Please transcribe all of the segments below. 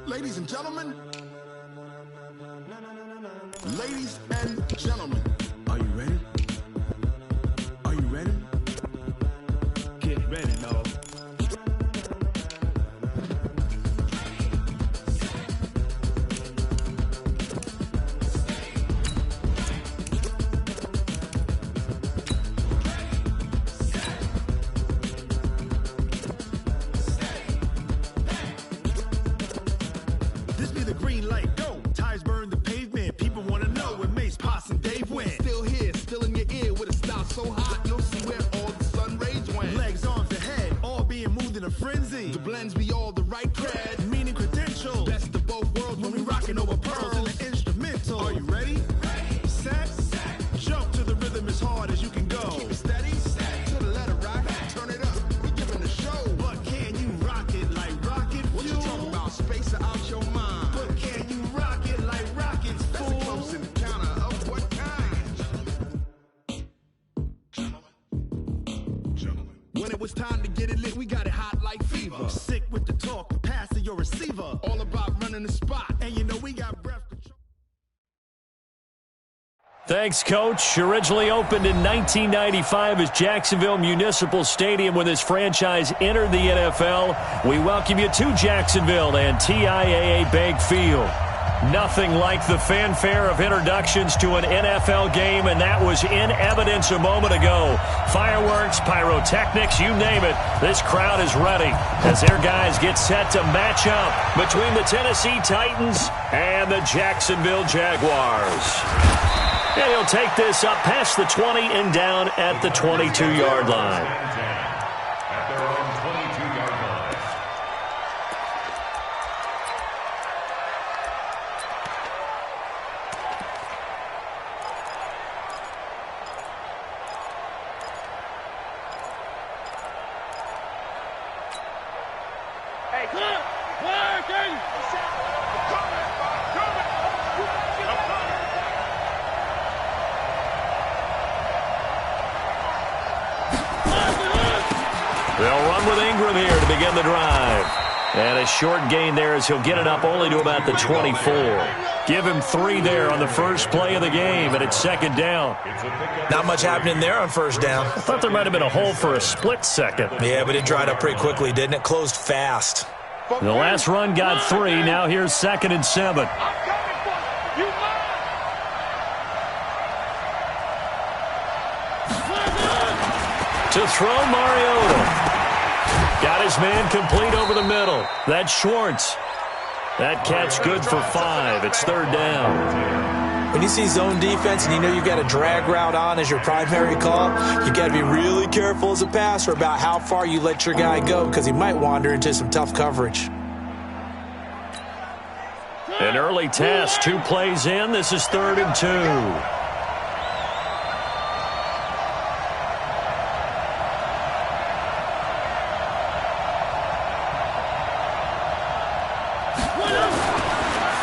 Ladies and gentlemen, ladies and gentlemen, are you ready? Are you ready? Get ready, dog. This be the green light, go. Tires burn the pavement. People want to know where Mace, Poss, and Dave went. Still here, still in your ear with a style so hot, you'll see where all the sun rays went. Legs, arms, and head, all being moved in a frenzy. The blends be all the right cred, meaning credentials. Best of both worlds when we rocking over pearls in the instrumental. Are you ready? Ready. Set. Jump to the rhythm as hard as you can go. Keep it steady. To the letter rock. Turn it up. We giving the show. But can you rock it like rocket fuel? What you talking about? Space it out your mind. But can you rock it like rockets, fool? That's a close encounter of what kind? Gentlemen. When it was time to get it lit, we got it hot like fever. Sick with the talk, pass to your receiver. All about running the spot, and you know we got breath control. Thanks, Coach. Originally opened in 1995 as Jacksonville Municipal Stadium when this franchise entered the NFL. We welcome you to Jacksonville and TIAA Bank Field. Nothing like the fanfare of introductions to an NFL game, and that was in evidence a moment ago. Fireworks, pyrotechnics, you name it. This crowd is ready as their guys get set to match up between the Tennessee Titans and the Jacksonville Jaguars. And he'll take this up past the 20 and down at the 22-yard line. At their own 22-yard line. Hey, working! They'll run with Ingram here to begin the drive. And a short gain there as he'll get it up only to about the 24. Give him 3 there on the first play of the game, and it's second down. Not much happening there on first down. I thought there might have been a hole for a split second. Yeah, but it dried up pretty quickly, didn't it? Closed fast. The last run got 3. Now here's 2nd and 7. To throw, Mariota. Got his man complete over the middle. That's Schwartz. That catch good for 5. It's 3rd down. When you see zone defense and you know you've got a drag route on as your primary call, you got to be really careful as a passer about how far you let your guy go because he might wander into some tough coverage. An early test. 2 plays in. This is 3rd and 2.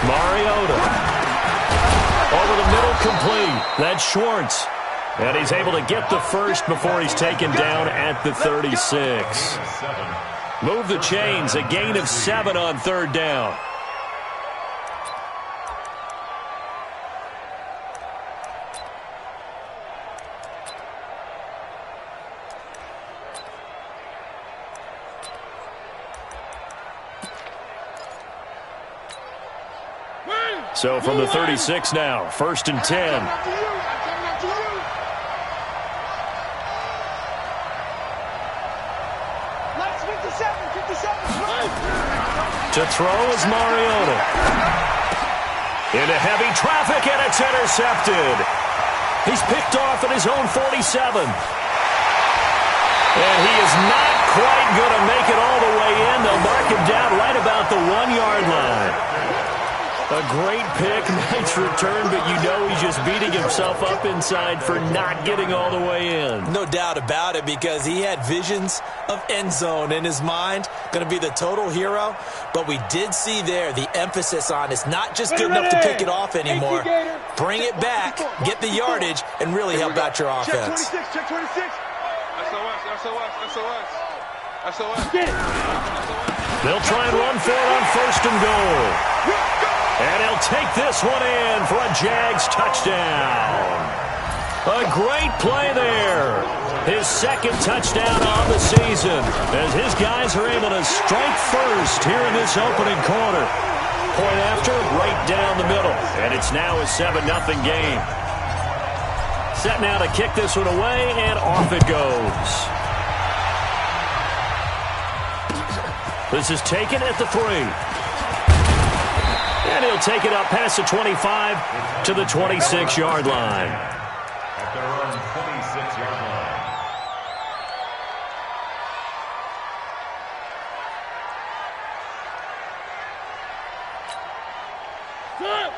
Mariota. Over the middle, complete. That's Schwartz. And he's able to get the first before he's taken down at the 36. Move the chains. A gain of 7 on 3rd down. So from the 36 now, 1st and 10. To throw is Mariota. Into heavy traffic, and it's intercepted. He's picked off at his own 47. And he is not quite going to make it all the way in. They'll mark him down right about the 1-yard line. A great pick, nice return, but you know he's just beating himself up inside for not getting all the way in. No doubt about it, because he had visions of end zone in his mind. Going to be the total hero. But we did see there the emphasis on it's not just good enough to pick it off anymore. Bring it back, get the yardage, and really help out your offense. Check 26. SOS. They'll try and run for it on 1st and goal. And he'll take this one in for a Jags touchdown. A great play there. His 2nd touchdown on the season as his guys are able to strike first here in this opening quarter. Point after, right down the middle. And it's now a 7-0 game. Set now to kick this one away, and off it goes. This is taken at the 3. And he'll take it up past the 25 to the 26-yard line. At their own 26-yard line.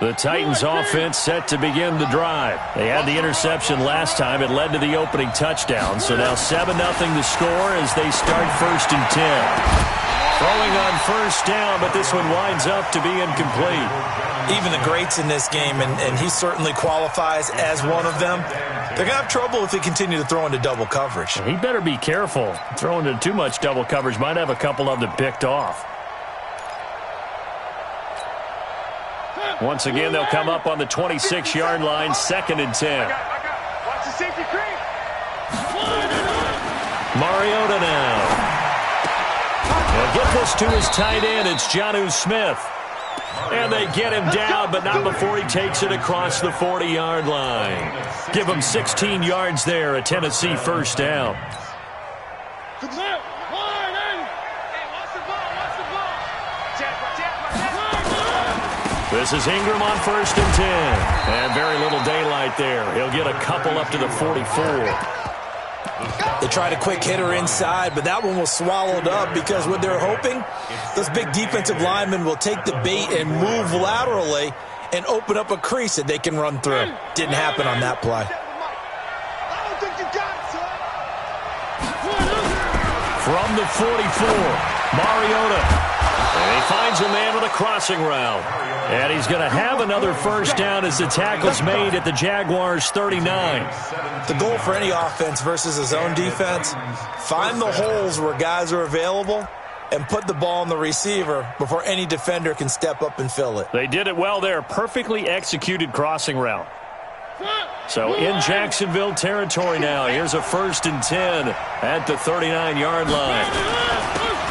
The Titans offense set to begin the drive. They had the interception last time. It led to the opening touchdown. So now 7-0 the score as they start 1st and 10. Throwing on 1st down, but this one winds up to be incomplete. Even the greats in this game, and he certainly qualifies as one of them, they're going to have trouble if they continue to throw into double coverage. He better be careful. Throwing into too much double coverage might have a couple of them picked off. Once again, they'll come up on the 26-yard line, 2nd and 10. Watch the safety creep. Mariota now. They'll get this to his tight end. It's Jonnu Smith. And they get him down, but not before he takes it across the 40-yard line. Give him 16 yards there, a Tennessee 1st down. This is Ingram on 1st and 10. And very little daylight there. He'll get a couple up to the 44. They tried a quick hitter inside, but that one was swallowed up because what they're hoping, those big defensive linemen will take the bait and move laterally and open up a crease that they can run through. Didn't happen on that play. From the 44, Mariota. And he finds a man with a crossing route. And he's going to have another 1st down as the tackle's made at the Jaguars' 39. The goal for any offense versus his own defense, find the holes where guys are available and put the ball on the receiver before any defender can step up and fill it. They did it well there. Perfectly executed crossing route. So in Jacksonville territory now. Here's a 1st and 10 at the 39-yard line.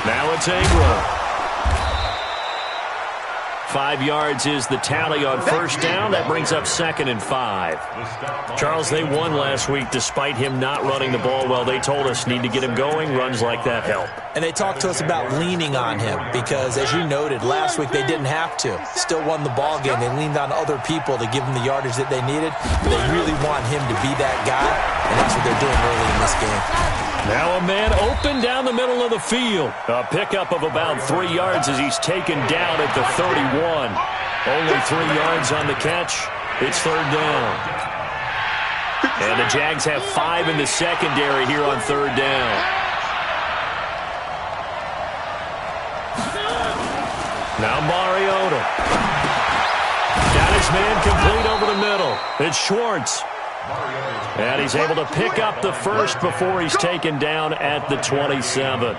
Now it's Ingram. 5 yards is the tally on 1st down. That brings up 2nd and 5. Charles, they won last week despite him not running the ball well. They told us need to get him going. Runs like that help. And they talked to us about leaning on him because, as you noted, last week they didn't have to. Still won the ball game. They leaned on other people to give them the yardage that they needed. They really want him to be that guy, and that's what they're doing early in this game. Now a man open down the middle of the field. A pickup of about 3 yards as he's taken down at the 31. Only 3 yards on the catch. It's 3rd down. And the Jags have 5 in the secondary here on 3rd down. Now Mariota. Got his man complete over the middle. It's Schwartz. And he's able to pick up the 1st before he's taken down at the 27. And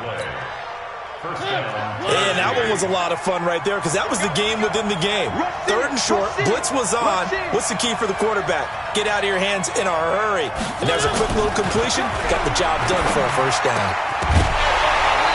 that one was a lot of fun right there because that was the game within the game. 3rd and short, blitz was on. What's the key for the quarterback? Get out of your hands in a hurry. And there's a quick little completion. Got the job done for a 1st down.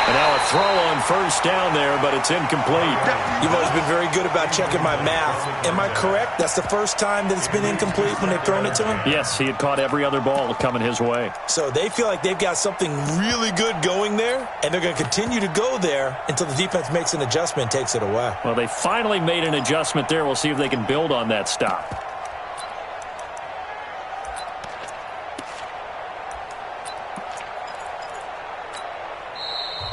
And now a throw on 1st down there, but it's incomplete. You've always been very good about checking my math. Am I correct? That's the first time that it's been incomplete when they've thrown it to him? Yes, he had caught every other ball coming his way. So they feel like they've got something really good going there, and they're going to continue to go there until the defense makes an adjustment and takes it away. Well, they finally made an adjustment there. We'll see if they can build on that stop.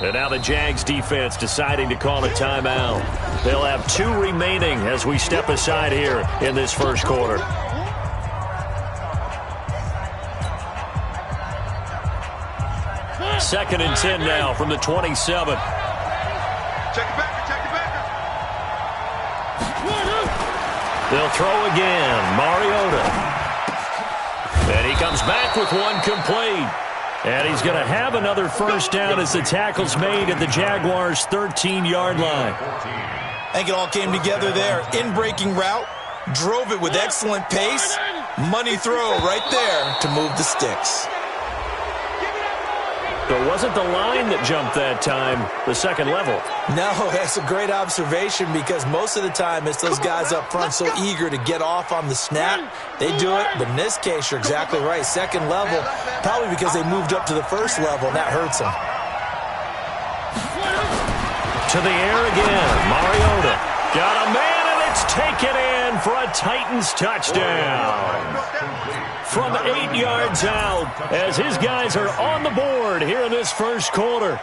And now the Jags defense deciding to call a timeout. They'll have 2 remaining as we step aside here in this first quarter. Second and 10 now from the 27. Check it back, check it back. They'll throw again. Mariota. And he comes back with one complete. And he's going to have another first down as the tackle's made at the Jaguars' 13-yard line. I think it all came together there. In-breaking route, drove it with excellent pace. Money throw right there to move the sticks. So it wasn't the line that jumped that time, the second level. No, that's a great observation because most of the time it's those guys up front so eager to get off on the snap. They do it, but in this case, you're exactly right. Second level, probably because they moved up to the first level, and that hurts them. To the air again. Mariota got a man, and it's taken in for a Titans touchdown. From 8 yards out as his guys are on the board here in this first quarter.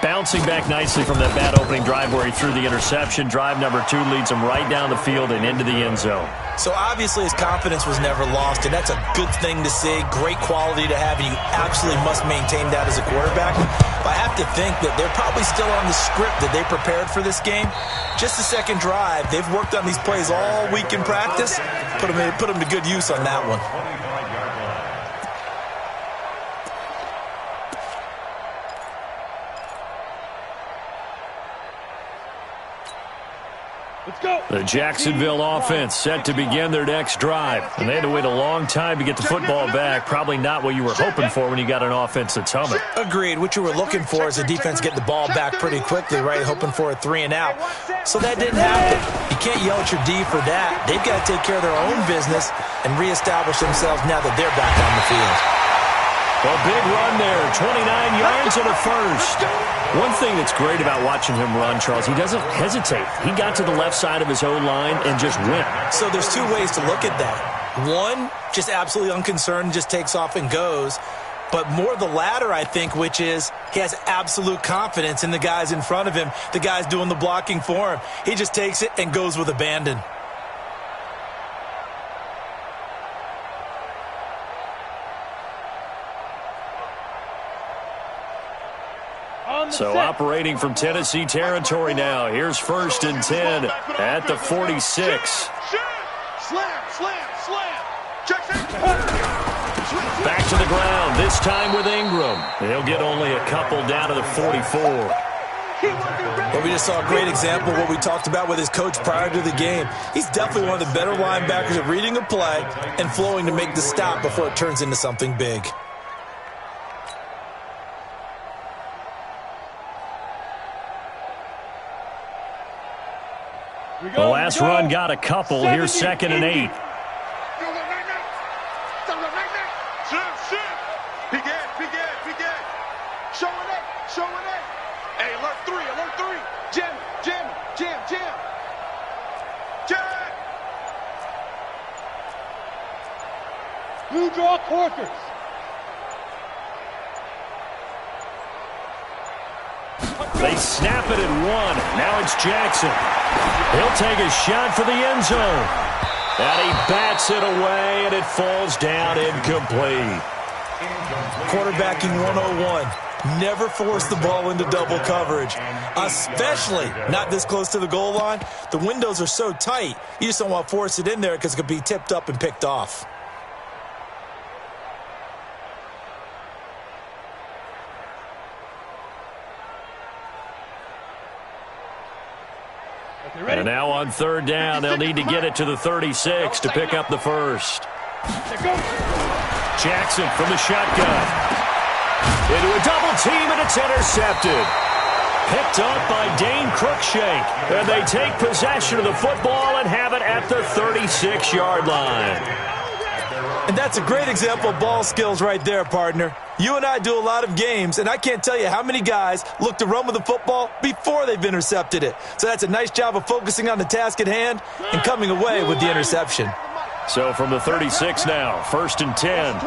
Bouncing back nicely from that bad opening drive where he threw the interception. Drive number 2 leads him right down the field and into the end zone. So obviously his confidence was never lost, and that's a good thing to see. Great quality to have, and you absolutely must maintain that as a quarterback. But I have to think that they're probably still on the script that they prepared for this game. Just the second drive. They've worked on these plays all week in practice. Put them to good use on that one. The Jacksonville offense set to begin their next drive. And they had to wait a long time to get the football back. Probably not what you were hoping for when you got an offense that's humming. Agreed. What you were looking for is the defense get the ball back pretty quickly, right? Hoping for a 3 and out. So that didn't happen. You can't yell at your D for that. They've got to take care of their own business and reestablish themselves now that they're back on the field. A big run there, 29 yards and a first. One thing that's great about watching him run, Charles, he doesn't hesitate. He got to the left side of his own line and just went. So there's 2 ways to look at that. One, just absolutely unconcerned, just takes off and goes. But more the latter, I think, which is he has absolute confidence in the guys in front of him, the guys doing the blocking for him. He just takes it and goes with abandon. So operating from Tennessee territory now. Here's first and 10 at the 46. Back to the ground, this time with Ingram. He'll get only a couple down to the 44. Well, we just saw a great example of what we talked about with his coach prior to the game. He's definitely one of the better linebackers at reading a play and flowing to make the stop before it turns into something big. The last run got a couple. Here's second and 8. Hey, alert 3. Jim. Blue draw quarters. They snap it at 1. Now it's Jackson. He'll take a shot for the end zone. And he bats it away, and it falls down incomplete. Quarterbacking 101. Never force the ball into double coverage, especially not this close to the goal line. The windows are so tight, you just don't want to force it in there because it could be tipped up and picked off. And now on third down, they'll need to get it to the 36 to pick up the first. Jackson from the shotgun. Into a double team, and it's intercepted. Picked up by Dane Cruikshank. And they take possession of the football and have it at the 36-yard line. And that's a great example of ball skills right there, partner. You and I do a lot of games, and I can't tell you how many guys look to run with the football before they've intercepted it. So that's a nice job of focusing on the task at hand and coming away with the interception. So from the 36 now, first and 10.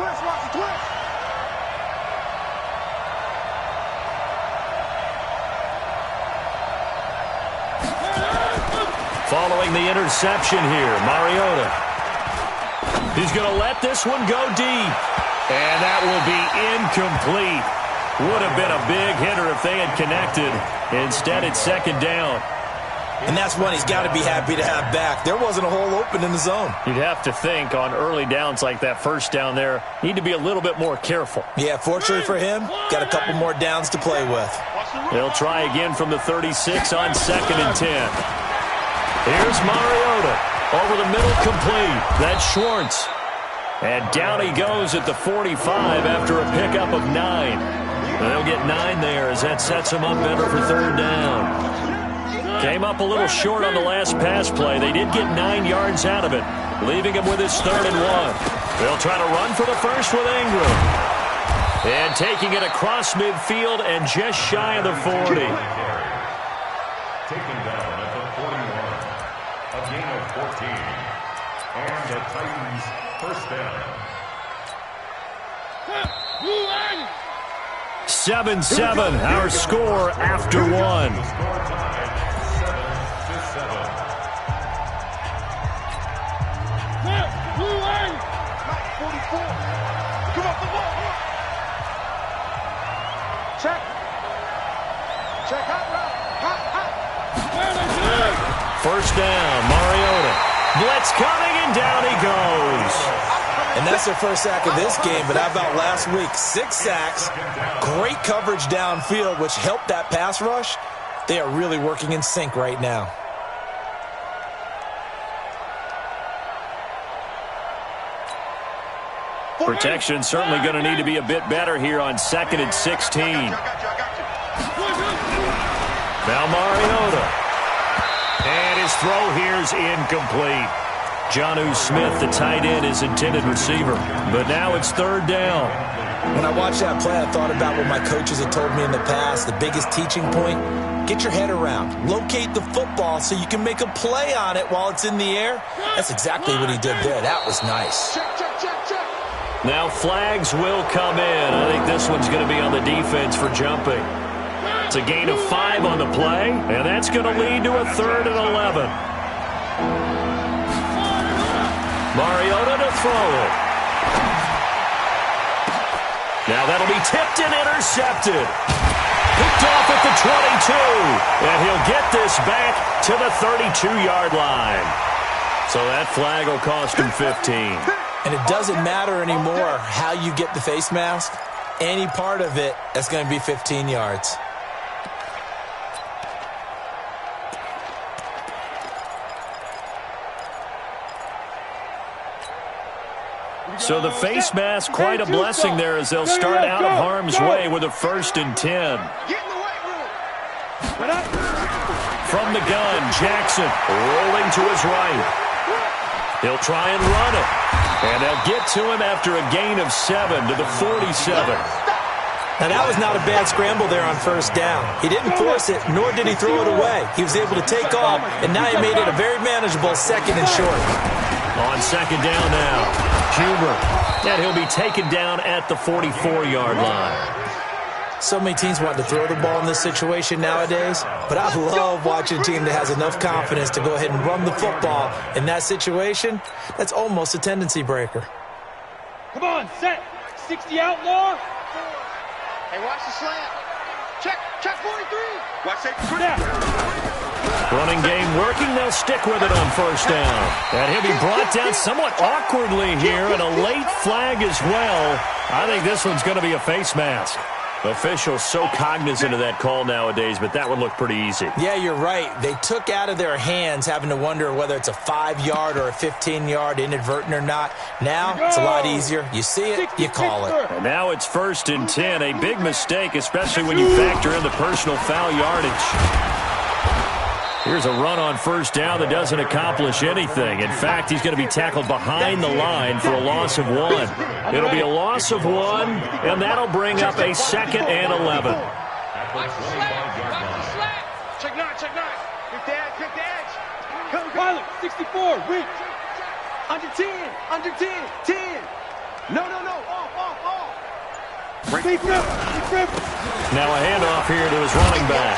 throwing the interception here. Mariota. He's going to let this one go deep. And that will be incomplete. Would have been a big hitter if they had connected. Instead, it's second down. And that's one he's got to be happy to have back. There wasn't a hole open in the zone. You'd have to think on early downs like that first down there, need to be a little bit more careful. Yeah, fortunately for him, got a couple more downs to play with. They'll try again from the 36 on 2nd and 10. Here's Mariota. Over the middle, complete. That's Schwartz. And down he goes at the 45 after a pickup of 9. They'll get 9 there as that sets him up better for third down. Came up a little short on the last pass play. They did get 9 yards out of it, leaving him with his 3rd and 1. They'll try to run for the first with Ingram. And taking it across midfield and just shy of the 40. Taken down at the 41. A gain of 14. And the Titans first down. 7-7, our score after 1. Check hot route. Hot. First down, Mariota. Blitz coming, and down he goes. And that's their first sack of this game, but how about last week? 6 sacks, great coverage downfield, which helped that pass rush. They are really working in sync right now. Protection certainly going to need to be a bit better here on 2nd and 16. Now Mariota. And his throw here's incomplete. Jonnu Smith, the tight end, is intended receiver. But now it's 3rd down. When I watched that play, I thought about what my coaches had told me in the past. The biggest teaching point, get your head around. Locate the football so you can make a play on it while it's in the air. That's exactly what he did there. That was nice. Now flags will come in. I think this one's going to be on the defense for jumping. It's a gain of 5 on the play, and that's going to lead to a 3rd and 11. Mariota to throw it. Now that'll be tipped and intercepted. Picked off at the 22, and he'll get this back to the 32-yard line. So that flag will cost him 15. And it doesn't matter anymore how you get the face mask. Any part of it, that's going to be 15 yards. So the face mask, quite a blessing there as they'll start out of harm's way with a 1st and 10. From the gun, Jackson rolling to his right. He'll try and run it. And they'll get to him after a gain of 7 to the 47. Now, that was not a bad scramble there on 1st down. He didn't force it, nor did he throw it away. He was able to take off, and now he made it a very manageable 2nd and short. On 2nd down now, Huber. And he'll be taken down at the 44-yard line. So many teams want to throw the ball in this situation nowadays, but I love watching a team that has enough confidence to go ahead and run the football. In that situation, that's almost a tendency breaker. Come on, set. 60 outlaw. Hey, watch the slant. Check 43. Watch that. Running game working. They'll stick with it on 1st down. And he'll be brought down somewhat awkwardly here, and a late flag as well. I think this one's going to be a face mask. Officials so cognizant of that call nowadays, but that would look pretty easy. Yeah, you're right. They took out of their hands having to wonder whether it's a 5-yard or a 15-yard, inadvertent or not. Now, it's a lot easier. You see it, you call it. And now it's 1st and 10. A big mistake, especially when you factor in the personal foul yardage. Here's a run on 1st down that doesn't accomplish anything. In fact, he's going to be tackled behind the line for a loss of 1. It'll be a loss of 1, and that'll bring up a 2nd and 11. Check 9. Pick the edge. Pilot, 64, reach. Under 10. 10. No. Off. Deep rip. Now a handoff here to his running back.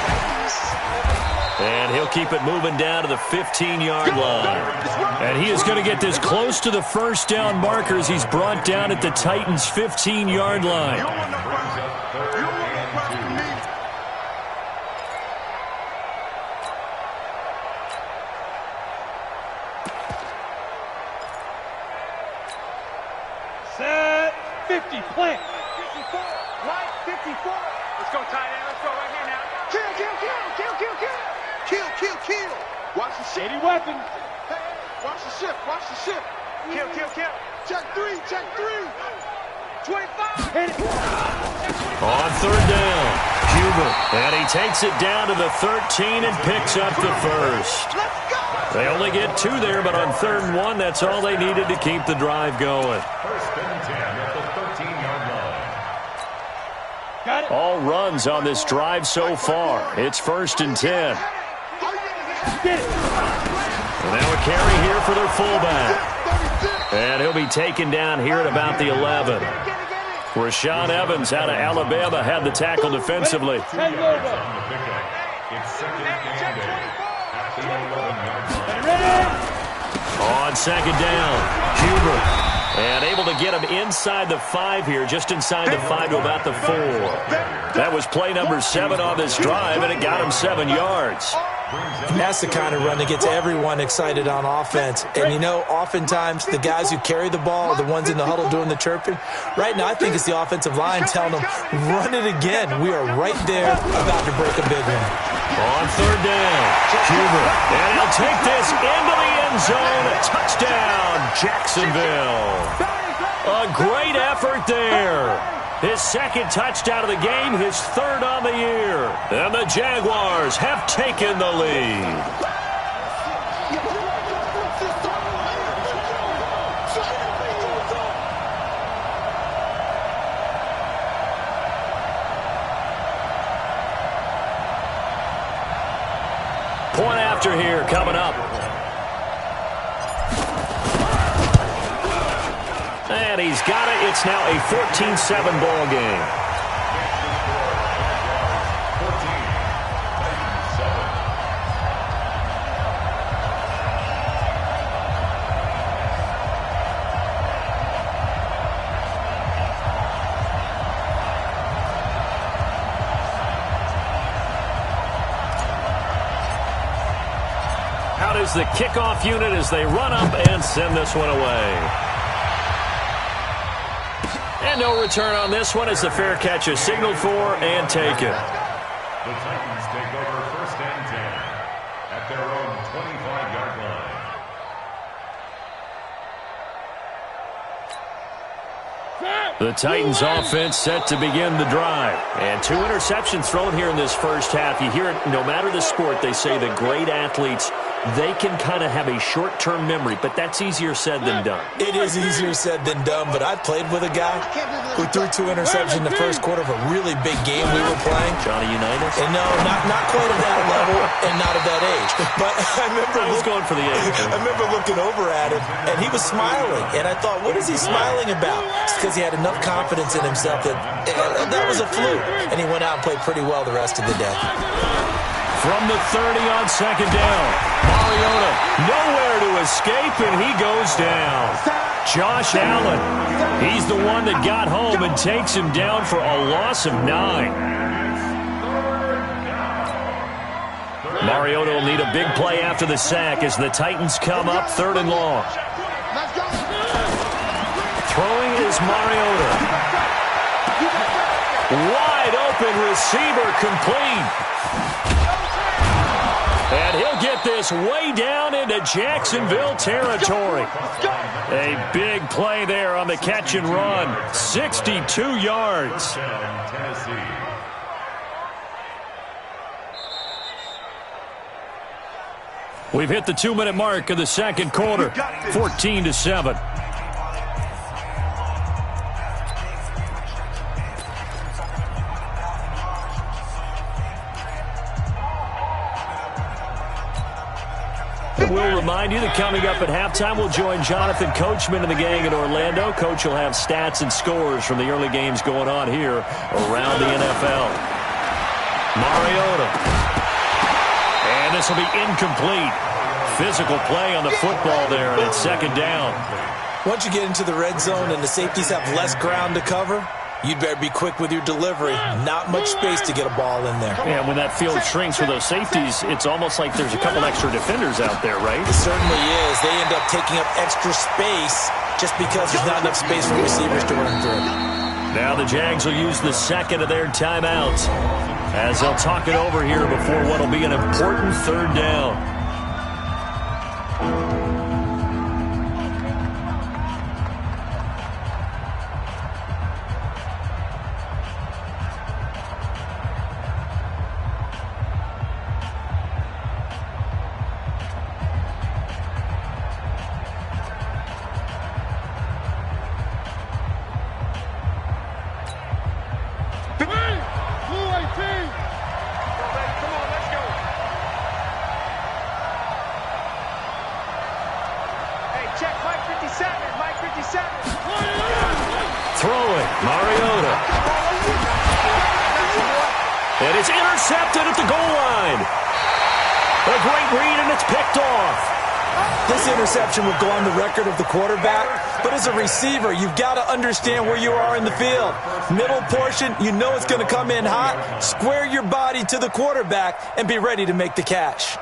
And he'll keep it moving down to the 15-yard line. And he is going to get this close to the first down marker as he's brought down at the Titans' 15-yard line. Set 50, plant. 54, right, 54. Let's go, tight end. Let's go right here now. Kill. Watch the shit. 80 weapons. Hey, watch the ship. Kill. Check three. 25. Hit it. On third down, Cuba. And he takes it down to the 13 and picks up the first. Let's go. They only get 2 there, but on 3rd and 1, that's all they needed to keep the drive going. First and 10 at the 13-yard line. Got it. All runs on this drive so far. It's 1st and 10. Get it. And now a carry here for their fullback. And he'll be taken down here at about the 11. Rashaan Evans out of Alabama had the tackle defensively. Hang over. On the pickup. It's 2nd and 8 at the 11-yard line. Ready? On 2nd down, Cuba. And able to get him inside the 5 here, just inside the 5 to about the 4. That was play number 7 on this drive, and it got him 7 yards. And that's the kind of run that gets everyone excited on offense. And, you know, oftentimes the guys who carry the ball are the ones in the huddle doing the chirping. Right now, I think it's the offensive line telling them, run it again. We are right there about to break a big one. On 3rd down, Cuba. And he'll take this into the end zone. A touchdown, Jacksonville. A great effort there. His 2nd touchdown of the game, his 3rd on the year. And the Jaguars have taken the lead. Point after here coming up. And he's got it. It's now a 14-7 ball game. Out is the kickoff unit as they run up and send this one away. And no return on this one as the fair catch is signaled for and taken. The Titans take over 1st and 10 at their own 25-yard line. The Titans offense set to begin the drive. And 2 interceptions thrown here in this first half. You hear it, no matter the sport, they say the great athletes, they can kind of have a short-term memory, but that's easier said than done. It is easier said than done, but I played with a guy who threw 2 interceptions in the first quarter of a really big game we were playing. Johnny Unitas? And no, not quite at that level and not at that age. But I remember I was going for the age. I remember looking over at him, and he was smiling. And I thought, what is he smiling about? It's because he had enough confidence in himself that that was a fluke. And he went out and played pretty well the rest of the day. From the 30 on 2nd down, Mariota nowhere to escape, and he goes down. Josh Allen, he's the one that got home and takes him down for a loss of 9. Mariota will need a big play after the sack as the Titans come up 3rd and long. Throwing is Mariota. Wide open receiver complete. And he'll get this way down into Jacksonville territory. A big play there on the catch and run. 62 yards. We've hit the 2-minute mark of the 2nd quarter. 14-7. We'll remind you that coming up at halftime, we'll join Jonathan Coachman and the gang in Orlando. Coach will have stats and scores from the early games going on here around the NFL. Mariota. And And this will be incomplete. Physical play on the football there, and it's second down. Once you get into the red zone and the safeties have less ground to cover, you'd better be quick with your delivery. Not much space to get a ball in there. Yeah, when that field shrinks with those safeties, it's almost like there's a couple extra defenders out there, right? It certainly is. They end up taking up extra space just because there's not enough space for receivers to run through. Now the Jags will use the second of their timeouts as they'll talk it over here before what will be an important third down. Throwing, Mariota. And it's intercepted at the goal line. A great read, and it's picked off. This interception will go on the record of the quarterback, but as a receiver, you've got to understand where you are in the field. Middle portion, you know it's going to come in hot. Square your body to the quarterback and be ready to make the catch.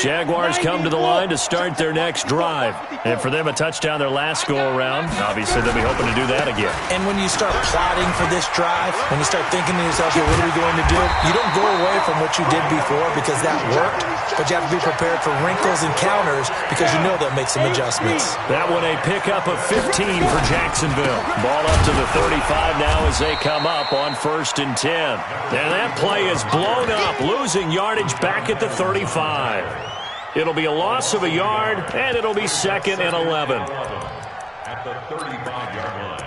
Jaguars come to the line to start their next drive. And for them, a touchdown their last go-around. Obviously, they'll be hoping to do that again. And when you start plotting for this drive, when you start thinking to yourself, what are we going to do? You don't go away from what you did before because that worked, but you have to be prepared for wrinkles and counters because you know they'll make some adjustments. That one a pickup of 15 for Jacksonville. Ball up to the 35 now as they come up on 1st and 10. And that play is blown up, losing yardage back at the 35. It'll be a loss of a yard, and it'll be 2nd and 11. At the 35-yard line.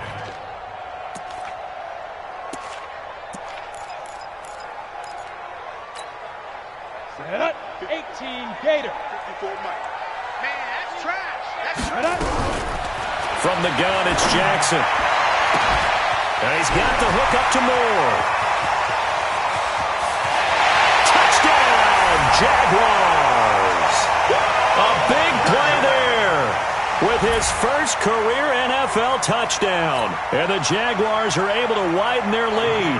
Set. 18 Gator. 54 Mike. Man, that's trash. That's trash. From the gun, it's Jackson. And he's got the hook up to Moore. Touchdown, Jaguars. A big play there with his first career NFL touchdown. And the Jaguars are able to widen their lead.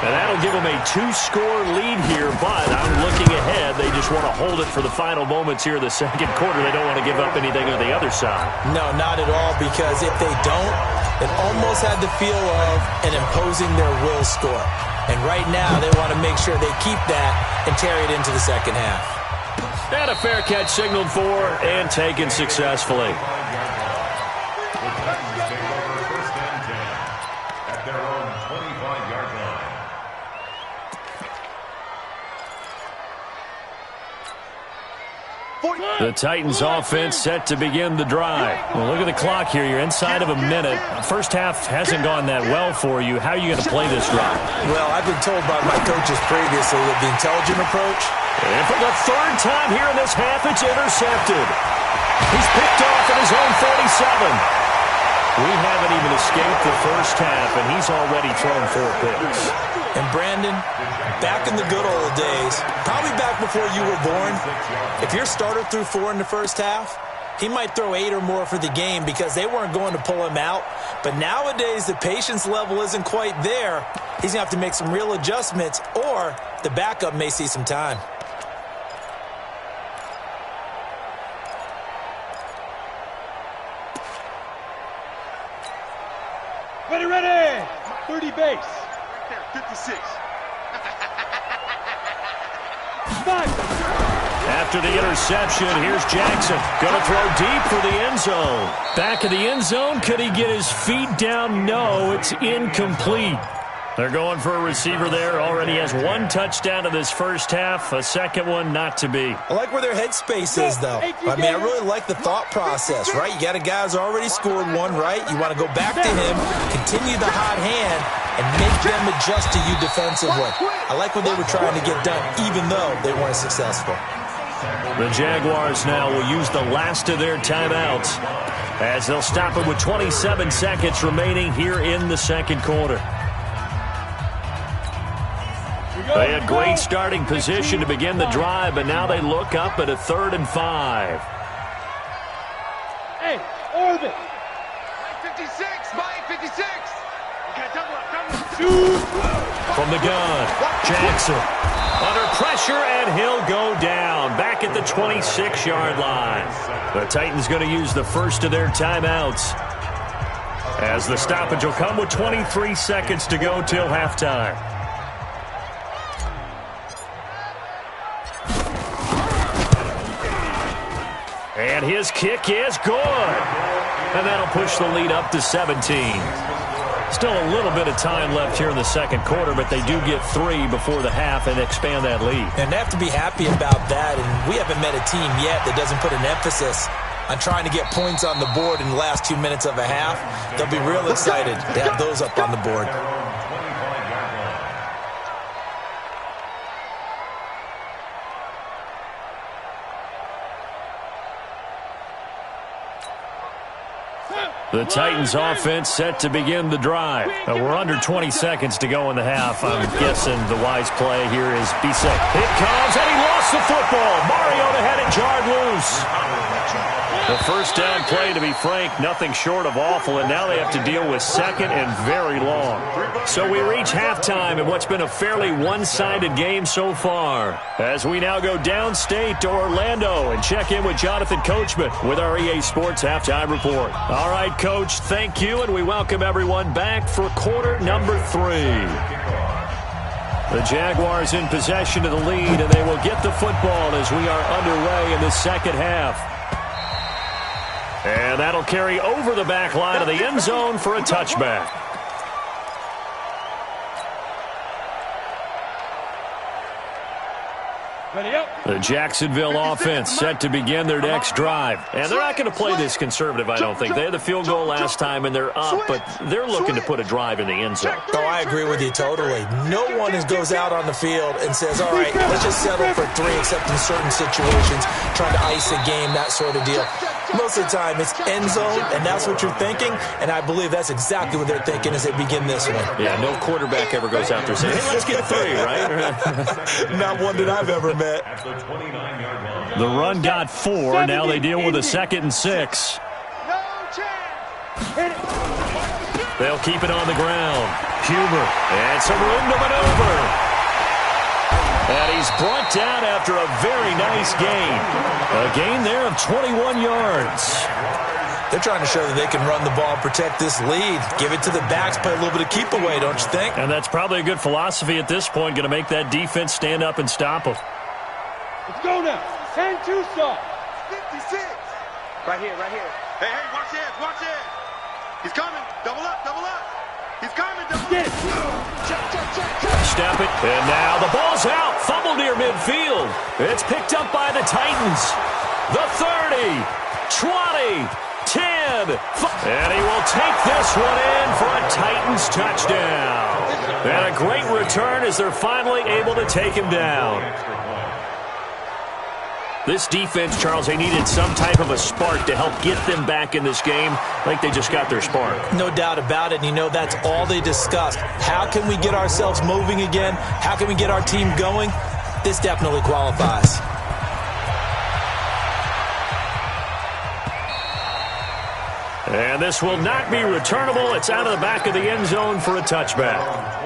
And that'll give them a 2-score lead here, but I'm looking ahead. They just want to hold it for the final moments here in the second quarter. They don't want to give up anything on the other side. No, not at all, because if they don't, it almost had the feel of an imposing their will score. And right now, they want to make sure they keep that and carry it into the second half. And a fair catch signaled for and taken successfully. At their own 25-yard line. The Titans offense set to begin the drive. Well, look at the clock here. You're inside of a minute. First half hasn't gone that well for you. How are you going to play this drive? Well, I've been told by my coaches previously that the intelligent approach. And for the third time here in this half, it's intercepted. He's picked off at his own 47. We haven't even escaped the first half, and he's already thrown 4 picks. And Brandon, back in the good old days, probably back before you were born, if your starter threw 4 in the first half, he might throw 8 or more for the game because they weren't going to pull him out. But nowadays, the patience level isn't quite there. He's going to have to make some real adjustments, or the backup may see some time. Ready. 30 base. 56. 5. After the interception, here's Jackson. Going to throw deep for the end zone. Back of the end zone. Could he get his feet down? No, it's incomplete. They're going for a receiver there. Already has 1 touchdown in this first half. A second one not to be. I like where their headspace is, though. I mean, I really like the thought process, right? You got a guy who's already scored 1, right? You want to go back to him, continue the hot hand, and make them adjust to you defensively. I like what they were trying to get done, even though they weren't successful. The Jaguars now will use the last of their timeouts as they'll stop it with 27 seconds remaining here in the second quarter. They had great starting position to begin the drive, but now they look up at a 3rd and 5. Hey, orbit. 56, Mike, 56. Okay, double up. From the gun, Jackson under pressure, and he'll go down back at the 26-yard line. The Titans going to use the first of their timeouts, as the stoppage will come with 23 seconds to go till halftime. And his kick is good. And that'll push the lead up to 17. Still a little bit of time left here in the second quarter, but they do get 3 before the half and expand that lead. And they have to be happy about that. And we haven't met a team yet that doesn't put an emphasis on trying to get points on the board in the last 2 minutes of a half. They'll be real excited to have those up on the board. The Titans offense set to begin the drive. We're under 20 seconds to go in the half. I'm guessing the wise play here is be safe. It comes, and he lost the football. Mariota had it jarred loose. The first down play, to be frank, nothing short of awful, and now they have to deal with second and very long. So we reach halftime in what's been a fairly one-sided game so far, as we now go downstate to Orlando and check in with Jonathan Coachman with our EA Sports Halftime Report. All right, Coach, thank you, and we welcome everyone back for quarter number 3. The Jaguars in possession of the lead, and they will get the football as we are underway in the second half. And that'll carry over the back line of the end zone for a touchback. The Jacksonville offense set to begin their next drive. And they're not going to play this conservative, I don't think. They had the field goal last time, and they're up, but they're looking to put a drive in the end zone. Oh, I agree with you totally. No one goes out on the field and says, all right, let's just settle for 3, except in certain situations, trying to ice a game, that sort of deal. Most of the time, it's end zone, and that's what you're thinking, and I believe that's exactly what they're thinking as they begin this one. Yeah, no quarterback ever goes out there saying, hey, let's get 3, right? Not one that I've ever met. The run got 4. Now they deal with a 2nd and 6. They'll keep it on the ground. Huber, and some room to maneuver. And he's brought down after a very nice gain. A gain there of 21 yards. They're trying to show that they can run the ball and protect this lead. Give it to the backs, play a little bit of keep away, don't you think? And that's probably a good philosophy at this point, going to make that defense stand up and stop them. Let's go now. 10-2 stop. 56. Right here, right here. Hey, watch this, watch this. He's coming. Double up, double up. He's coming, double up. Step it, and now the ball's out. Fumble near midfield. It's picked up by the Titans. The 30, 20, 10. And he will take this one in for a Titans touchdown. And a great return as they're finally able to take him down. This defense, Charles, they needed some type of a spark to help get them back in this game. I think they just got their spark. No doubt about it. And you know, that's all they discussed. How can we get ourselves moving again? How can we get our team going? This definitely qualifies. And this will not be returnable. It's out of the back of the end zone for a touchback.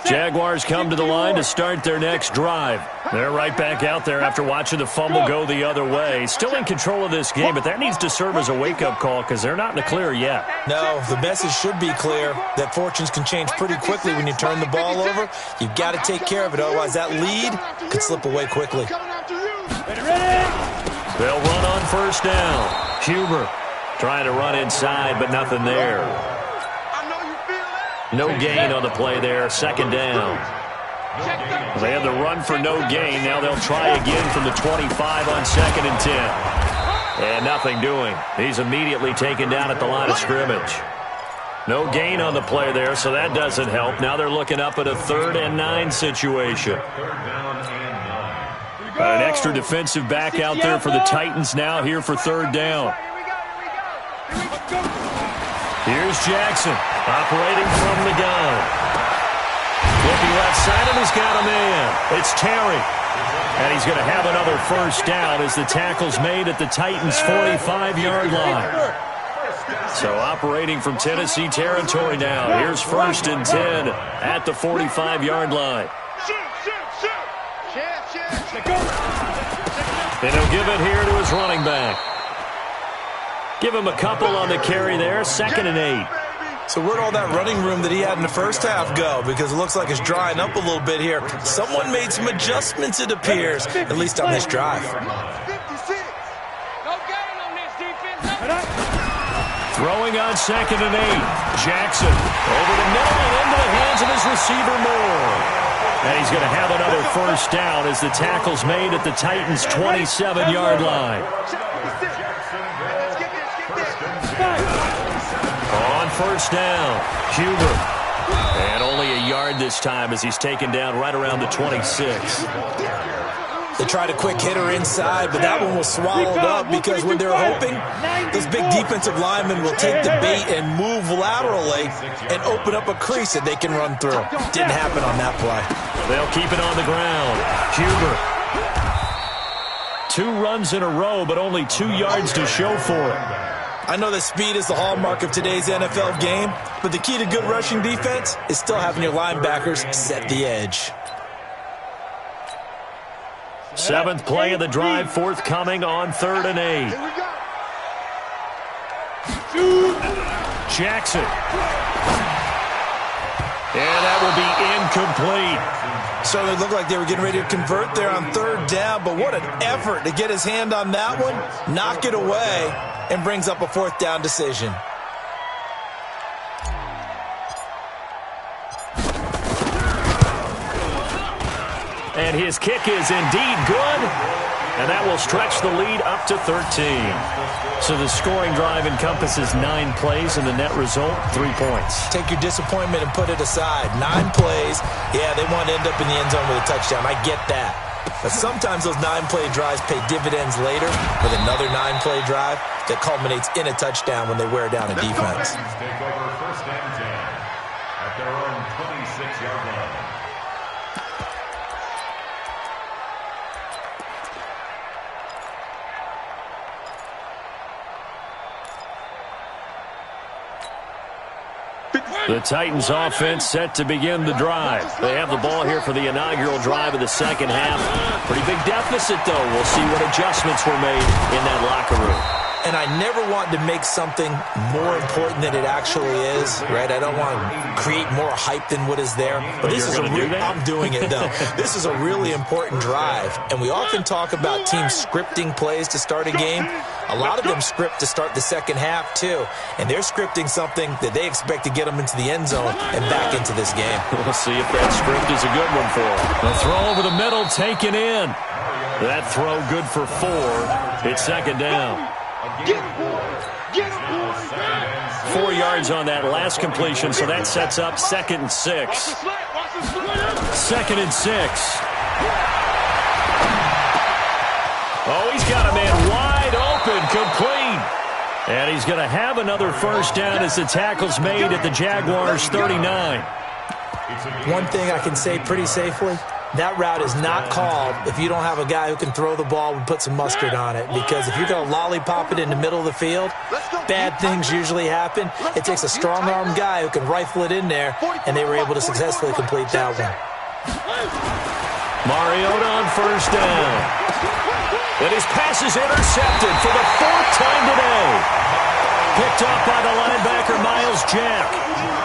Jaguars come to the line to start their next drive. They're right back out there after watching the fumble go the other way. Still in control of this game, but that needs to serve as a wake-up call because they're not in the clear yet. No, the message should be clear that fortunes can change pretty quickly when you turn the ball over. You've got to take care of it, otherwise that lead could slip away quickly. They'll run on first down. Huber trying to run inside, but nothing there. No gain on the play there, second down. They had the run for no gain. Now they'll try again from the 25 on 2nd and 10. And nothing doing. He's immediately taken down at the line of scrimmage. No gain on the play there, so that doesn't help. Now they're looking up at a 3rd and 9 situation. An extra defensive back out there for the Titans now here for 3rd down. Here's Jackson, operating from the gun. Looking left side, and he's got a man. It's Terry. And he's going to have another first down as the tackle's made at the Titans' 45-yard line. So operating from Tennessee territory now. Here's 1st and 10 at the 45-yard line. And he'll give it here to his running back. Give him a couple on the carry there. 2nd and 8. So where'd all that running room that he had in the first half go? Because it looks like it's drying up a little bit here. Someone made some adjustments, it appears, at least on this drive. Throwing on 2nd and 8. Jackson over the middle and into the hands of his receiver Moore. And he's going to have another first down as the tackle's made at the Titans' 27-yard line. On first down, Huber. And only a yard this time as he's taken down right around the 26. They tried a quick hitter inside, but that one was swallowed up because when they're hoping, those big defensive linemen will take the bait and move laterally and open up a crease that they can run through. Didn't happen on that play. They'll keep it on the ground. Huber. 2 runs in a row, but only 2 yards to show for it. I know that speed is the hallmark of today's NFL game, but the key to good rushing defense is still having your linebackers set the edge. 7th play of the drive, forthcoming on 3rd and 8. Jackson. And that will be incomplete. So it looked like they were getting ready to convert there on 3rd down, but what an effort to get his hand on that one, knock it away, and brings up a 4th down decision. And his kick is indeed good, and that will stretch the lead up to 13. So the scoring drive encompasses 9 plays, and the net result, 3 points. Take your disappointment and put it aside. 9 plays, yeah, they want to end up in the end zone with a touchdown. I get that. But sometimes those 9-play drives pay dividends later with another 9-play drive that culminates in a touchdown when they wear down a defense. Take over 1st and 10 at their own 26-yard line. The Titans offense set to begin the drive. They have the ball here for the inaugural drive of the 2nd half. Pretty big deficit, though. We'll see what adjustments were made in that locker room. And I never want to make something more important than it actually is, right? I don't want to create more hype than what is there. But this is I'm doing it, though. This is a really important drive. And we often talk about teams scripting plays to start a game. A lot of them script to start the 2nd half, too. And they're scripting something that they expect to get them into the end zone and back into this game. We'll see if that script is a good one for them. The throw over the middle, taken in. That throw good for 4. It's 2nd down. 4 yards on that last completion, so that sets up 2nd and 6. 2nd and 6. Oh, he's got a man wide open, complete. And he's going to have another first down as the tackle's made at the Jaguars' 39. One thing I can say pretty safely, that route is not called if you don't have a guy who can throw the ball and put some mustard on it. Because if you're going to lollipop it in the middle of the field, bad things usually happen. It takes a strong-arm guy who can rifle it in there, and they were able to successfully complete that one. Mariota on first down. And his pass is intercepted for the 4th time today. Picked up by the linebacker, Miles Jack.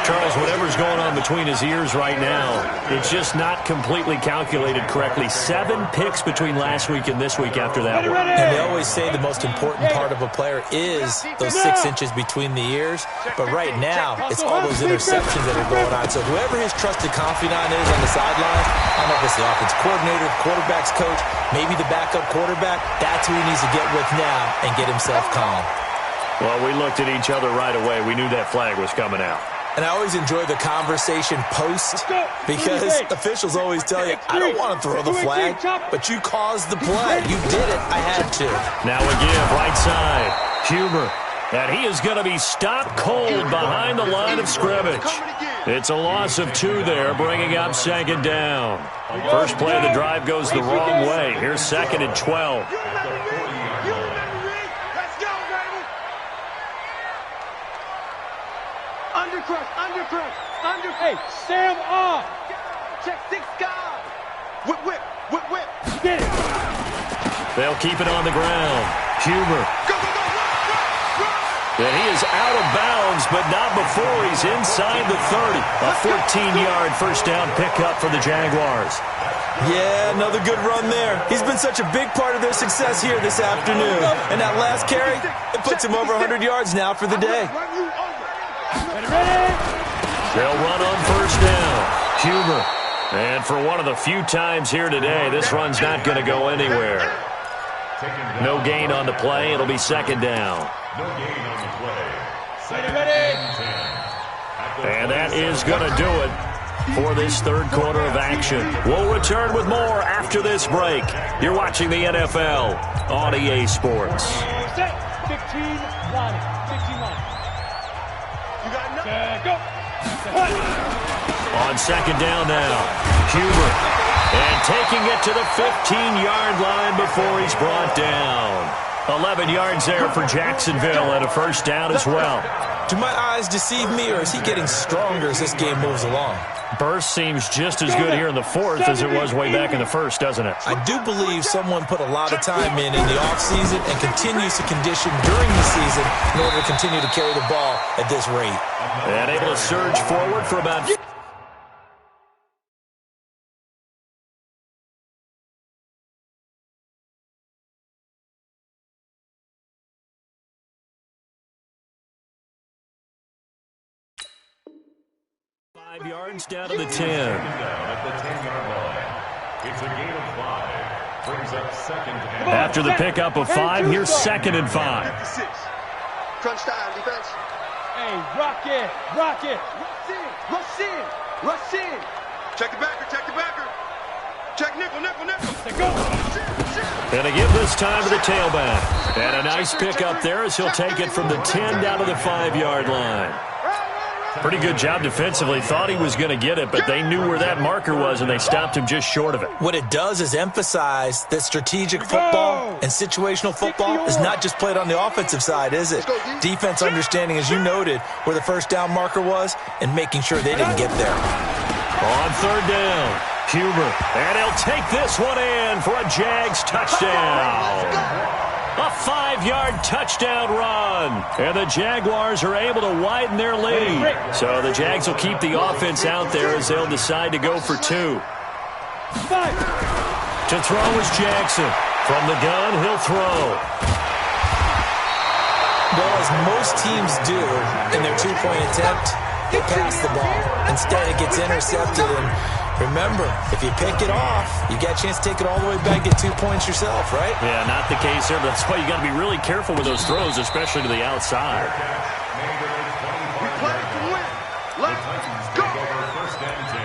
Charles, whatever's going on between his ears right now, it's just not completely calculated correctly. 7 picks between last week and this week after that one. And they always say the most important part of a player is those 6 inches between the ears. But right now, it's all those interceptions that are going on. So whoever his trusted confidant is on the sideline, I don't know if it's the offense coordinator, the quarterback's coach, maybe the backup quarterback, that's who he needs to get with now and get himself calm. Well, we looked at each other right away. We knew that flag was coming out. And I always enjoy the conversation post because officials always tell you, I don't want to throw the flag, but you caused the play. You did it. I had to. Now again, right side. Huber And he is going to be stopped cold behind the line of scrimmage. It's a loss of 2 there, bringing up second down. First play of the drive goes the wrong way. Here's second and 12. Hey, Sam off. Check 6 guys. Whip. Get it. They'll keep it on the ground. Huber. Go, run. And he is out of bounds, but not before he's inside the 30. A 14-yard first down pickup for the Jaguars. Yeah, another good run there. He's been such a big part of their success here this afternoon. And that last carry, it puts him over 100 yards now for the day. Ready? They'll run on first down. Huber. And for one of the few times here today, this run's not going to go anywhere. No gain on the play. It'll be second down. No gain on the play. Ready? And that is going to do it for this third quarter of action. We'll return with more after this break. You're watching the NFL on EA Sports. Set. 15 line. 15 line. You got enough? Go. On second down now, Huber. And taking it to the 15-yard line before he's brought down. 11 yards there for Jacksonville and a first down as well. Do my eyes deceive me, or is he getting stronger as this game moves along? Burst seems just as good here in the fourth as it was way back in the first, doesn't it? I do believe someone put a lot of time in the offseason and continues to condition during the season in order to continue to carry the ball at this rate. And able to surge forward for about... yards down to the 10. At the 10-yard line. It's a gain of 5. Brings up second and... After the pickup of 5, here's second and 5. Crunch time, defense. Hey, rock it. Rush in. Check the backer. Check nickel. Go. And to give this time to the tailback. And a nice pickup there as he'll take it from the 10 down to the 5-yard line. Pretty good job defensively. Thought he was going to get it, but they knew where that marker was, and they stopped him just short of it. What it does is emphasize that strategic football and situational football is not just played on the offensive side, is it? Defense understanding, as you noted, where the first down marker was and making sure they didn't get there. On third down, Huber. And he'll take this one in for a Jags touchdown. A 5-yard touchdown run. And the Jaguars are able to widen their lead. So the Jags will keep the offense out there as they'll decide to go for 2. To throw is Jackson. From the gun, he'll throw. Well, as most teams do in their 2-point attempt, they pass the ball. Instead, it gets intercepted. And remember, if you pick it off, you got a chance to take it all the way back, get 2 points yourself, right? Yeah, not the case here, but that's why you got to be really careful with those throws, especially to the outside. We play to win. Let's go. First and 10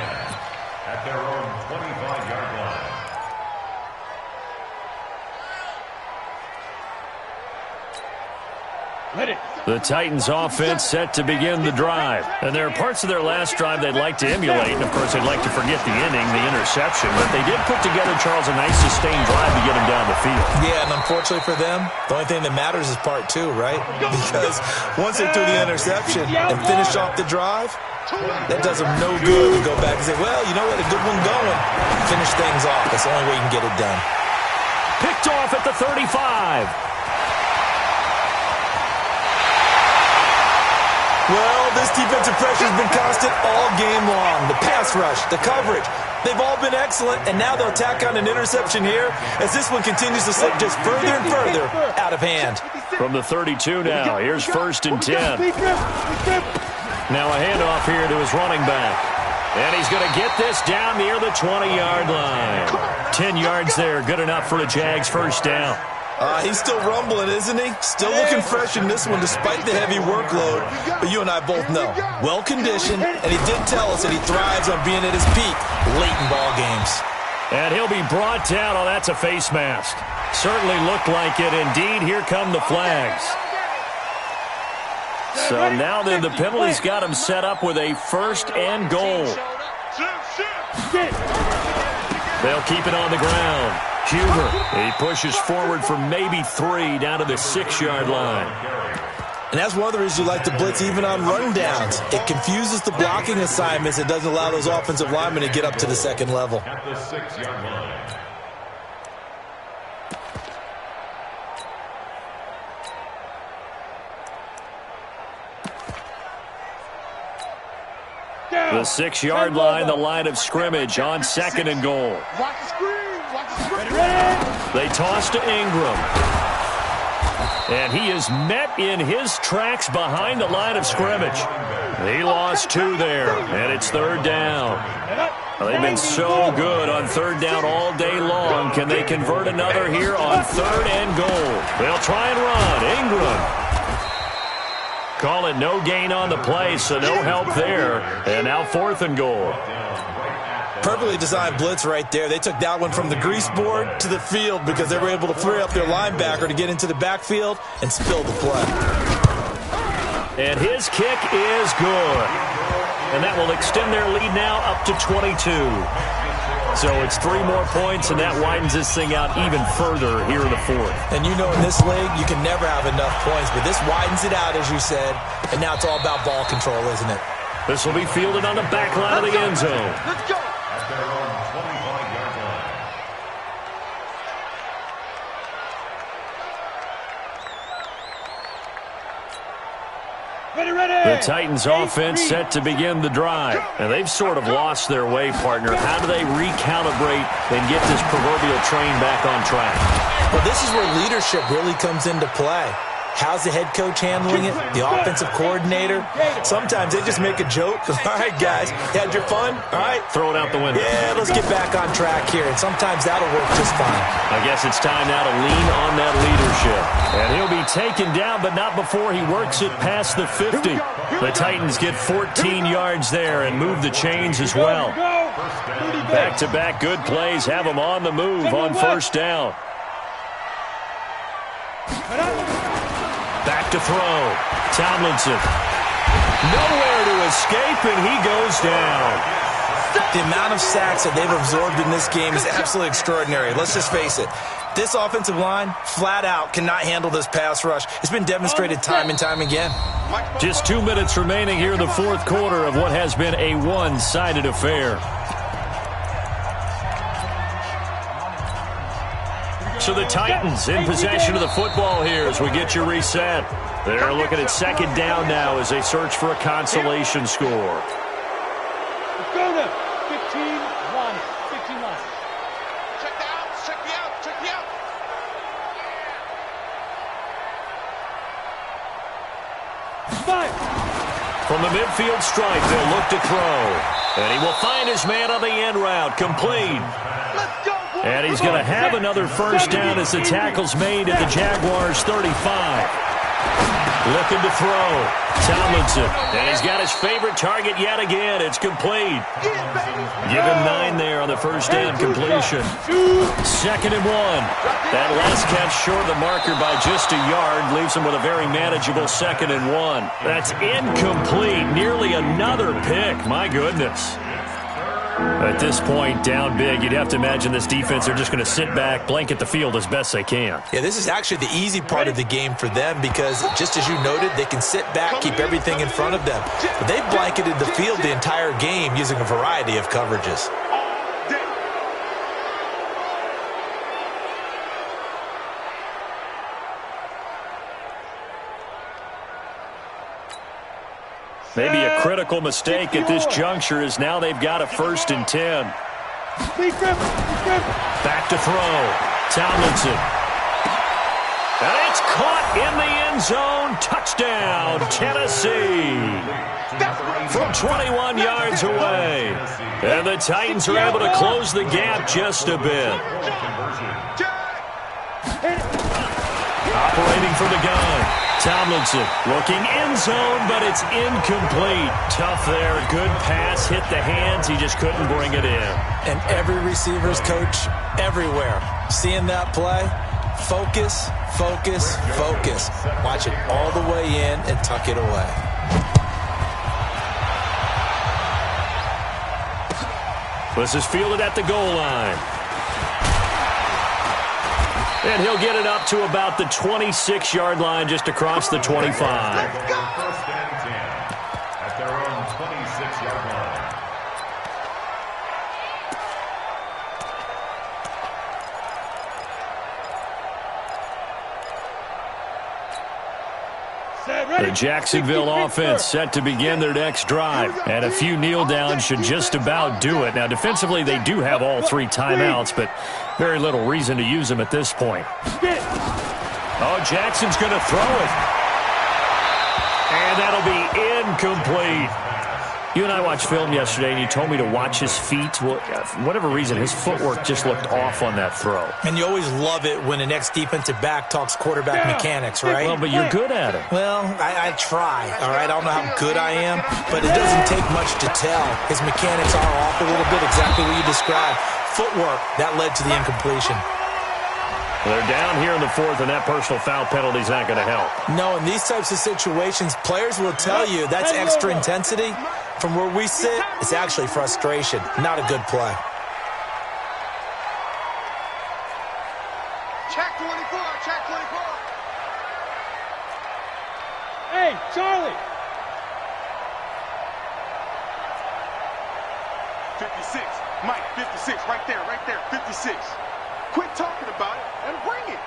at their own 25-yard line. Ready. The Titans offense set to begin the drive. And there are parts of their last drive they'd like to emulate. And, of course, they'd like to forget the inning, the interception. But they did put together, Charles, a nice sustained drive to get him down the field. Yeah, and unfortunately for them, the only thing that matters is part 2, right? Because once they threw the interception and finished off the drive, that does them no good to go back and say, well, you know what, a good one going. Finish things off. That's the only way you can get it done. Picked off at the 35. Well, this defensive pressure has been constant all game long. The pass rush, the coverage, they've all been excellent, and now they'll tack on an interception here as this one continues to slip just further and further out of hand. From the 32 now, here's first and 10. Now a handoff here to his running back. And he's going to get this down near the 20-yard line. 10 yards there, good enough for a Jags first down. He's still rumbling, isn't he? Still looking fresh in this one despite the heavy workload. But you and I both know, well-conditioned, and he did tell us that he thrives on being at his peak late in ball games. And he'll be brought down. Oh, that's a face mask. Certainly looked like it. Indeed, here come the flags. So now then the penalty's got him set up with a 1st and goal. They'll keep it on the ground. Huber, he pushes forward for maybe 3 down to the 6-yard line. And that's one of the reasons you like to blitz even on rundowns. It confuses the blocking assignments. It doesn't allow those offensive linemen to get up to the 2nd level. At the 6-yard line. The 6-yard line, the line of scrimmage on 2nd and goal. Watch the screen. Watch the screen. They toss to Ingram. And he is met in his tracks behind the line of scrimmage. He lost 2 there, and it's 3rd down. They've been so good on 3rd down all day long. Can they convert another here on 3rd and goal? They'll try and run. Ingram. Call it no gain on the play, so no help there. And now 4th and goal. Perfectly designed blitz right there. They took that one from the grease board to the field because they were able to free up their linebacker to get into the backfield and spill the play. And his kick is good. And that will extend their lead now up to 22. So it's 3 more points, and that widens this thing out even further here in the 4th. And you know in this league, you can never have enough points, but this widens it out, as you said, and now it's all about ball control, isn't it? This will be fielded on the back line of the end zone. Let's go. At their own 25-yard line. The Titans offense set to begin the drive. And they've sort of lost their way, partner. How do they recalibrate and get this proverbial train back on track? Well, this is where leadership really comes into play. How's the head coach handling it? The offensive coordinator? Sometimes they just make a joke. All right, guys, you had your fun? All right. Throw it out the window. Yeah, let's get back on track here. And sometimes that'll work just fine. I guess it's time now to lean on that leadership. And he'll be taken down, but not before he works it past the 50. The Titans get 14 yards there and move the chains as well. Back-to-back good plays have them on the move on 1st down. Back to throw. Tomlinson. Nowhere to escape, and he goes down. The amount of sacks that they've absorbed in this game is absolutely extraordinary. Let's just face it. This offensive line, flat out, cannot handle this pass rush. It's been demonstrated time and time again. Just 2 minutes remaining here in the 4th quarter of what has been a one-sided affair. So the Titans in possession of the football here as we get you reset. They're looking at 2nd down now as they search for a consolation score. Let's go now. 15-1. 15-1. Check the out. Check me out. Check me out. From the midfield stripe, they'll look to throw. And he will find his man on the end route. Complete. Let's go. And he's going to have another 1st down as the tackle's made at the Jaguars' 35. Looking to throw. Tomlinson. And he's got his favorite target yet again. It's complete. Give him 9 there on the 1st down completion. 2nd and 1. That last catch short of the marker by just a yard leaves him with a very manageable 2nd and 1. That's incomplete. Nearly another pick. My goodness. At this point, down big, you'd have to imagine this defense, they're just going to sit back, blanket the field as best they can. Yeah, this is actually the easy part of the game for them because, just as you noted, they can sit back, keep everything in front of them. But they've blanketed the field the entire game using a variety of coverages. Maybe a critical mistake at this juncture is now they've got a 1st and 10. Back to throw. Tomlinson. And it's caught in the end zone. Touchdown, Tennessee. From 21 yards away. And the Titans are able to close the gap just a bit. Operating from the gun. Tomlinson looking end zone, but it's incomplete. Tough there. Good pass. Hit the hands. He just couldn't bring it in. And every receiver's coach everywhere seeing that play, Focus, focus, focus. Watch it all the way in and tuck it away. This is fielded at the goal line. And he'll get it up to about the 26-yard line, just across the 25. First and 10 at their own 26-yard line. The Jacksonville offense set to begin their next drive. And a few kneel downs should just about do it. Now, defensively, they do have all 3 timeouts, but very little reason to use them at this point. Oh, Jackson's going to throw it. And that'll be incomplete. You and I watched film yesterday, and you told me to watch his feet. Well, for whatever reason, his footwork just looked off on that throw. And you always love it when an ex-defensive back talks quarterback mechanics, right? Well, but you're good at it. Well, I try, all right? I don't know how good I am, but it doesn't take much to tell. His mechanics are off a little bit, exactly what you described. Footwork, that led to the incompletion. They're down here in the 4th, and that personal foul penalty is not going to help. No, in these types of situations, players will tell you that's extra intensity. From where we sit, it's actually frustration, not a good play. Check 24, check 24. Hey, Charlie. 56, Mike, 56, right there, 56. Quit talking about it and bring it.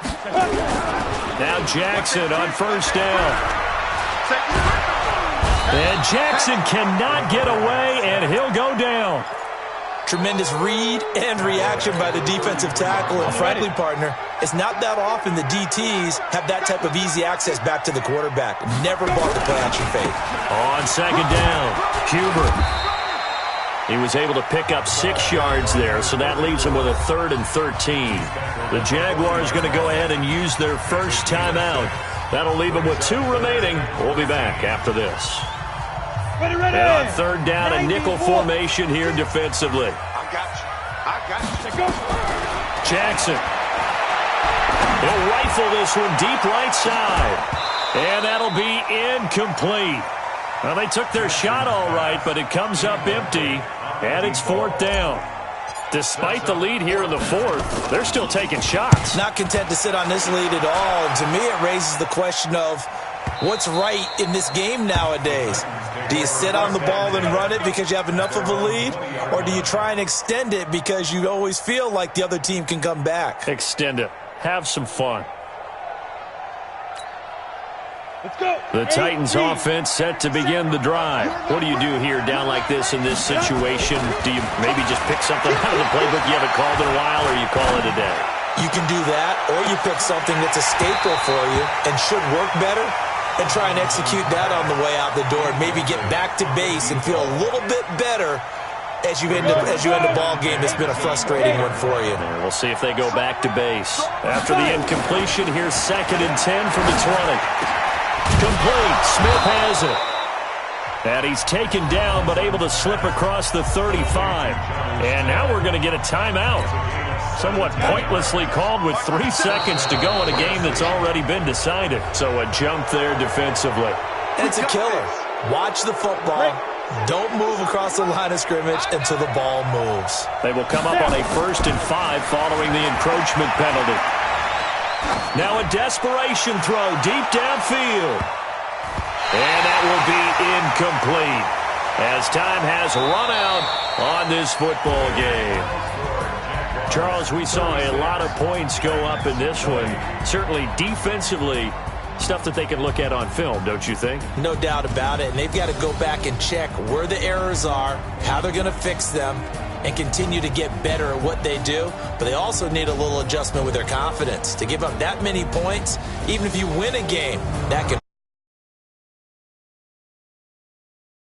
Now Jackson on first down. And Jackson cannot get away, and he'll go down. Tremendous read and reaction by the defensive tackle. And frankly, partner, it's not that often the DTs have that type of easy access back to the quarterback. Never bought the play-action fake. On second down, Huber. He was able to pick up 6 yards there, so that leaves him with a 3rd and 13. The Jaguars going to go ahead and use their first timeout. That'll leave them with 2 remaining. We'll be back after this. Ready. And on third down, a nickel formation here defensively. I got you. Go. Jackson. He'll rifle this one deep right side. And that'll be incomplete. Well, they took their shot all right, but it comes up empty. And it's 4th down. Despite the lead here in the 4th, they're still taking shots. Not content to sit on this lead at all. And to me, it raises the question of what's right in this game nowadays. Do you sit on the ball and run it because you have enough of a lead? Or do you try and extend it because you always feel like the other team can come back? Extend it. Have some fun. Let's go. The Titans offense set to begin the drive. What do you do here down like this in this situation? Do you maybe just pick something out of the playbook you haven't called in a while, or you call it a day? You can do that, or you pick something that's a staple for you and should work better and try and execute that on the way out the door and maybe get back to base and feel a little bit better as you end a ball game that's been a frustrating one for you. And we'll see if they go back to base. After the incompletion, here's 2nd and 10 from the 20. Complete. Smith has it. And he's taken down, but able to slip across the 35. And now we're going to get a timeout. Somewhat pointlessly called with 3 seconds to go in a game that's already been decided. So a jump there defensively. And it's a killer. Watch the football. Don't move across the line of scrimmage until the ball moves. They will come up on a 1st and 5 following the encroachment penalty. Now a desperation throw deep downfield. And that will be incomplete as time has run out on this football game. Charles, we saw a lot of points go up in this one. Certainly defensively, stuff that they can look at on film, don't you think? No doubt about it. And they've got to go back and check where the errors are, how they're going to fix them, and continue to get better at what they do. But they also need a little adjustment with their confidence. To give up that many points, even if you win a game, that can